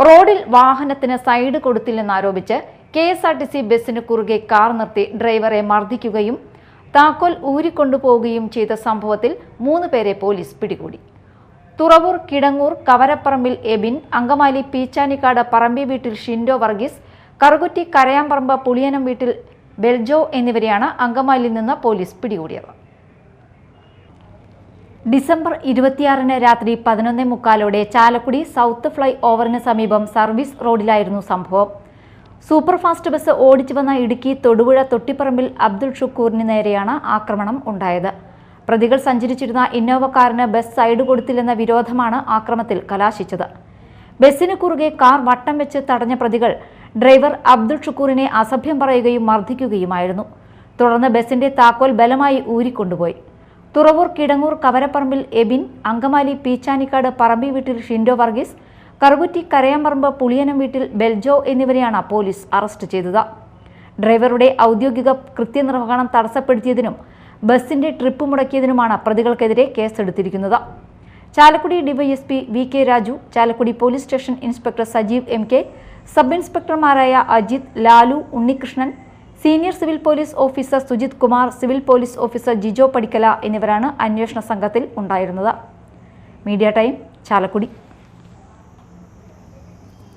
റോഡിൽ വാഹനത്തിന് side കൊടുത്തില്ലെന്നാരോപിച്ച് KSRTC ബസിന് കുറുകെ കാർ നിർത്തി ഡ്രൈവറെ മർദ്ദിക്കുകയും താക്കോൽ ഊരിക്കൊണ്ടുപോവുകയും ചെയ്ത സംഭവത്തിൽ 3 പേരെ പോലീസ് പിടികൂടി. തുറവൂർ കിടങ്ങൂർ കവരപ്പറമ്പിൽ എബിൻ, അങ്കമാലി പീച്ചാനിക്കാട് പറമ്പി വീട്ടിൽ ഷിൻഡോ വർഗീസ്, കറുകുറ്റി കരയാമ്പറമ്പ് പുളിയനം വീട്ടിൽ ബെൽജോ എന്നിവരെയാണ് അങ്കമാലിയിൽ നിന്ന് പോലീസ് പിടികൂടിയത്. ഡിസംബർ 26 രാത്രി 11:45 ചാലക്കുടി സൗത്ത് ഫ്ലൈ ഓവറിന് സമീപം സർവീസ് റോഡിലായിരുന്നു സംഭവം. സൂപ്പർഫാസ്റ്റ് ബസ് ഓടിച്ചു വന്ന ഇടുക്കി തൊടുപുഴ തൊട്ടിപ്പറമ്പിൽ അബ്ദുൾ ഷുക്കൂറിന് നേരെയാണ് ആക്രമണം ഉണ്ടായത്. പ്രതികൾ സഞ്ചരിച്ചിരുന്ന ഇന്നോവ കാറിന് ബസ് സൈഡ് കൊടുത്തില്ലെന്ന വിരോധമാണ് ആക്രമണത്തിൽ കലാശിച്ചത്. ബസിന് കുറുകെ കാർ വട്ടം വെച്ച് തടഞ്ഞ പ്രതികൾ ഡ്രൈവർ അബ്ദുൾ ഷുക്കൂറിനെ അസഭ്യം പറയുകയും മർദ്ദിക്കുകയുമായിരുന്നു. തുടർന്ന് ബസിന്റെ താക്കോൽ ബലമായി ഊരിക്കൊണ്ടുപോയി. തുറവൂർ കിടങ്ങൂർ കവരപ്പറമ്പിൽ എബിൻ, അങ്കമാലി പീച്ചാനിക്കാട് പറമ്പി വീട്ടിൽ ഷിൻഡോ വർഗീസ്, കറുകുറ്റി കരയാമ്പറമ്പ് പുളിയനം വീട്ടിൽ ബെൽജോ എന്നിവരെയാണ് പോലീസ് അറസ്റ്റ് ചെയ്തത്. ഡ്രൈവറുടെ ഔദ്യോഗിക കൃത്യനിർവഹണം തടസ്സപ്പെടുത്തിയതിനും ബസിന്റെ ട്രിപ്പ് മുടക്കിയതിനുമാണ് പ്രതികൾക്കെതിരെ കേസെടുത്തിരിക്കുന്നത്. Chalakudy DySP V K Raju, Chalakudy police station inspector Sajeev M K, sub ഇൻസ്പെക്ടർമാരായ Ajith, Lalu, Unnikrishnan, senior civil police officer Sujith Kumar, civil police officer Jijo Padikkala എന്നിവരാണ് അന്വേഷണ സംഘത്തിൽ ഉണ്ടായിരുന്നത്. Media time, Chalakudy.